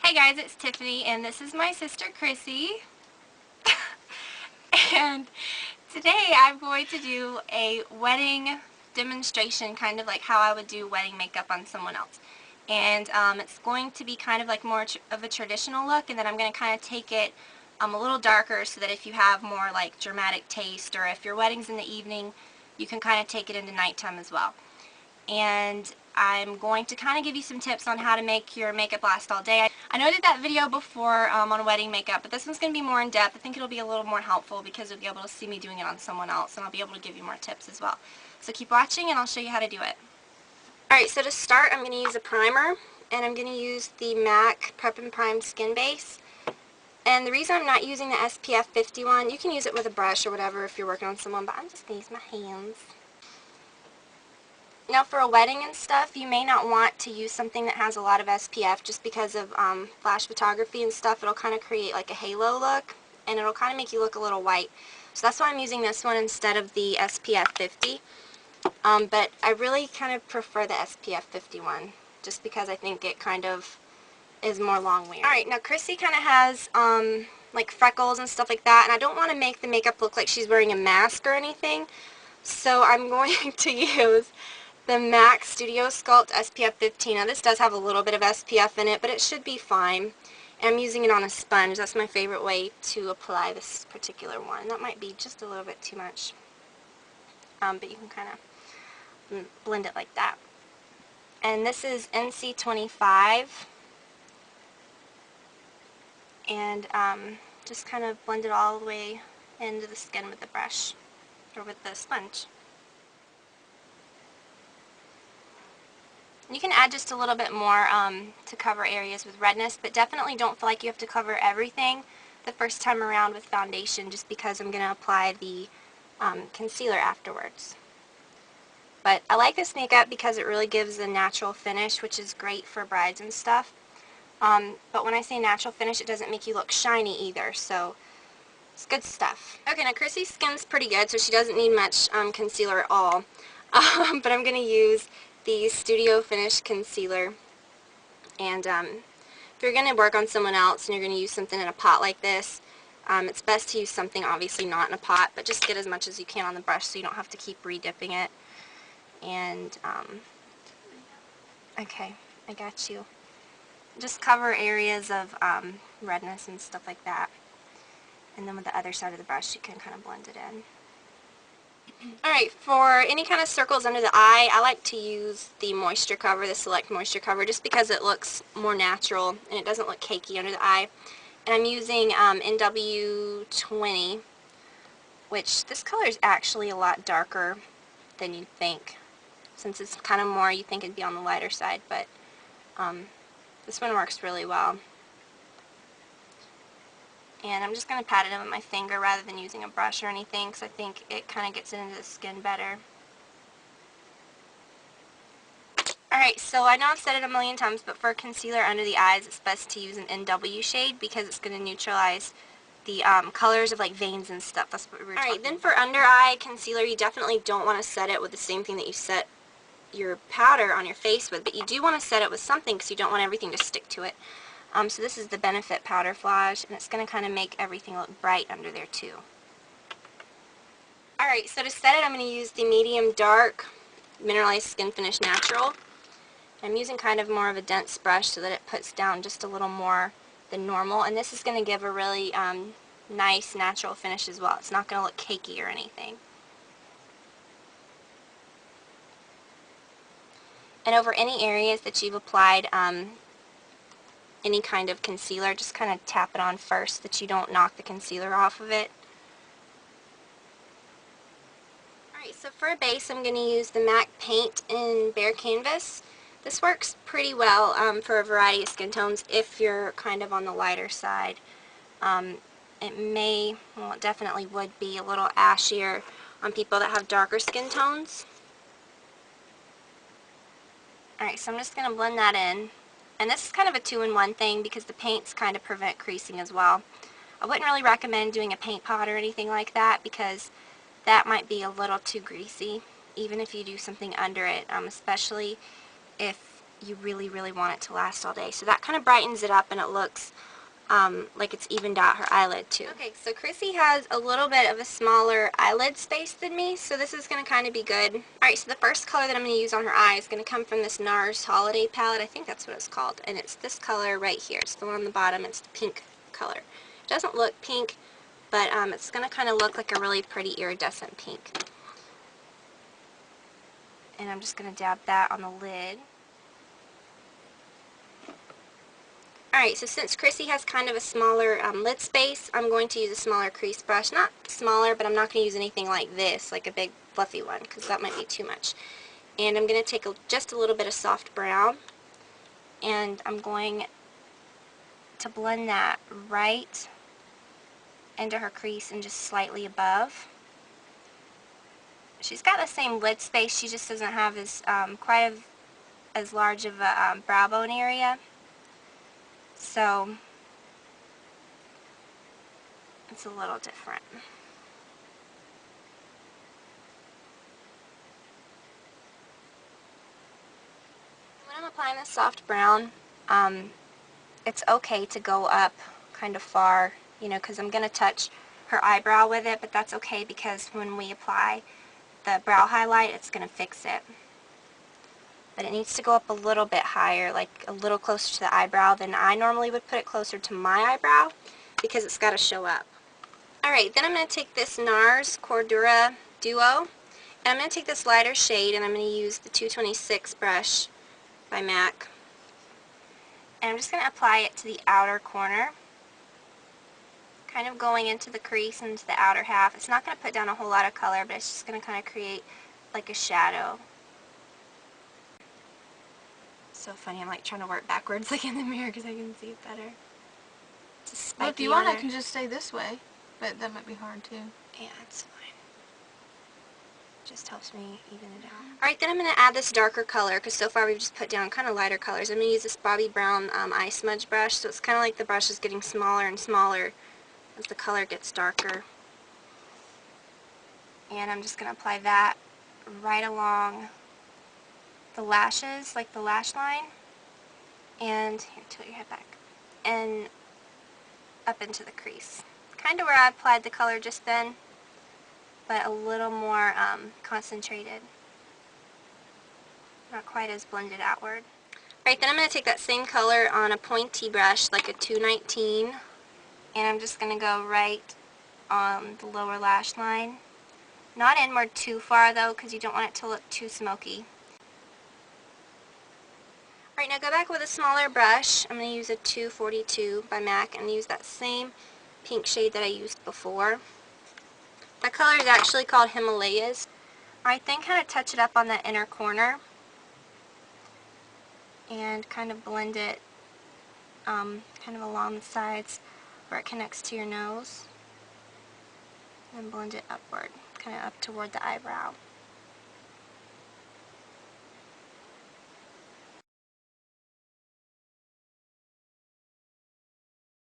Hey guys, it's Tiffany and this is my sister Chrissy. And today I'm going to do a wedding demonstration, kind of like how I would do wedding makeup on someone else. And it's going to be kind of like more of a traditional look, and then I'm going to kind of take it a little darker so that if you have more like dramatic taste, or if your wedding's in the evening, you can kind of take it into nighttime as well. And I'm going to kind of give you some tips on how to make your makeup last all day. I know I did that video before on wedding makeup, but this one's going to be more in depth. I think it'll be a little more helpful because you'll be able to see me doing it on someone else, and I'll be able to give you more tips as well. So keep watching and I'll show you how to do it. Alright, so to start I'm going to use a primer, and I'm going to use the MAC Prep and Prime Skin Base. And the reason I'm not using the SPF 51, you can use it with a brush or whatever if you're working on someone, but I'm just going to use my hands. Now for a wedding and stuff, you may not want to use something that has a lot of SPF just because of flash photography and stuff. It'll kind of create like a halo look, and it'll kind of make you look a little white. So that's why I'm using this one instead of the SPF 50. But I really kind of prefer the SPF 51 just because I think it kind of is more long-wearing. Alright, now Chrissy kind of has like freckles and stuff like that, and I don't want to make the makeup look like she's wearing a mask or anything. So I'm going to use the MAC Studio Sculpt SPF 15. Now this does have a little bit of SPF in it, but it should be fine. And I'm using it on a sponge. That's my favorite way to apply this particular one. That might be just a little bit too much. But you can kind of blend it like that. And this is NC25. And just kind of blend it all the way into the skin with the brush, or with the sponge. You can add just a little bit more to cover areas with redness, but definitely don't feel like you have to cover everything the first time around with foundation, just because I'm going to apply the concealer afterwards. But I like this makeup because it really gives a natural finish, which is great for brides and stuff. But when I say natural finish, it doesn't make you look shiny either, so it's good stuff. Okay, now Chrissy's skin's pretty good, so she doesn't need much concealer at all. But I'm going to use the Studio Finish Concealer. And if you're going to work on someone else and you're going to use something in a pot like this, it's best to use something obviously not in a pot, but just get as much as you can on the brush so you don't have to keep re-dipping it. And, okay, I got you. Just cover areas of redness and stuff like that. And then with the other side of the brush, you can kind of blend it in. Alright, for any kind of circles under the eye, I like to use the moisture cover, the Select Moisture Cover, just because it looks more natural and it doesn't look cakey under the eye. And I'm using NW20, which this color is actually a lot darker than you'd think. Since it's kind of more, you think it'd be on the lighter side, but this one works really well. And I'm just going to pat it in with my finger rather than using a brush or anything, because I think it kind of gets it into the skin better. Alright, so I know I've said it a million times, but for concealer under the eyes, it's best to use an NW shade because it's going to neutralize the colors of like veins and stuff. That's what we were talking about. Alright, then for under eye concealer, you definitely don't want to set it with the same thing that you set your powder on your face with, but you do want to set it with something because you don't want everything to stick to it. So this is the Benefit Powder Flage, and it's going to kind of make everything look bright under there too. Alright, so to set it, I'm going to use the Medium Dark Mineralized Skin Finish Natural. I'm using kind of more of a dense brush so that it puts down just a little more than normal, and this is going to give a really nice natural finish as well. It's not going to look cakey or anything. And over any areas that you've applied any kind of concealer, just kind of tap it on first so that you don't knock the concealer off of it. Alright, so for a base I'm going to use the MAC Paint in Bare Canvas. This works pretty well for a variety of skin tones if you're kind of on the lighter side. It may, well it definitely would be a little ashier on people that have darker skin tones. Alright, so I'm just going to blend that in. And this is kind of a two-in-one thing because the paints kind of prevent creasing as well. I wouldn't really recommend doing a paint pot or anything like that because that might be a little too greasy, even if you do something under it, especially if you really, really want it to last all day. So that kind of brightens it up and it looks like it's evened out her eyelid too. Okay, so Chrissy has a little bit of a smaller eyelid space than me, so this is going to kind of be good. Alright, so the first color that I'm going to use on her eye is going to come from this NARS Holiday palette. I think that's what it's called. And it's this color right here. It's the one on the bottom. It's the pink color. It doesn't look pink, but it's going to kind of look like a really pretty iridescent pink. And I'm just going to dab that on the lid. Alright, so since Chrissy has kind of a smaller lid space, I'm going to use a smaller crease brush. Not smaller, but I'm not going to use anything like this, like a big fluffy one, because that might be too much. And I'm going to take just a little bit of soft brown, and I'm going to blend that right into her crease and just slightly above. She's got the same lid space, she just doesn't have quite as large of a brow bone area. So it's a little different. When I'm applying this soft brown, it's okay to go up kind of far, you know, because I'm going to touch her eyebrow with it, but that's okay because when we apply the brow highlight, it's going to fix it. But it needs to go up a little bit higher, like a little closer to the eyebrow than I normally would put it closer to my eyebrow, because it's got to show up. Alright, then I'm going to take this NARS Cordura Duo, and I'm going to take this lighter shade, and I'm going to use the 226 brush by MAC. And I'm just going to apply it to the outer corner, kind of going into the crease and into the outer half. It's not going to put down a whole lot of color, but it's just going to kind of create like a shadow. So funny, I'm like trying to work backwards like in the mirror because I can see it better. Well, if you want, I can just stay this way, but that might be hard too. Yeah, it's fine. Just helps me even it out. Alright, then I'm going to add this darker color, because so far we've just put down kind of lighter colors. I'm going to use this Bobbi Brown eye smudge brush, so it's kind of like the brush is getting smaller and smaller as the color gets darker. And I'm just going to apply that right along the lashes, like the lash line, and here, tilt your head back, and up into the crease. Kind of where I applied the color just then, but a little more concentrated. Not quite as blended outward. Alright, then I'm going to take that same color on a pointy brush, like a 219, and I'm just going to go right on the lower lash line. Not inward too far though, because you don't want it to look too smoky. Alright, now go back with a smaller brush. I'm going to use a 242 by MAC and use that same pink shade that I used before. That color is actually called Himalayas. Alright, then kind of touch it up on that inner corner and kind of blend it kind of along the sides where it connects to your nose. And blend it upward, kind of up toward the eyebrow.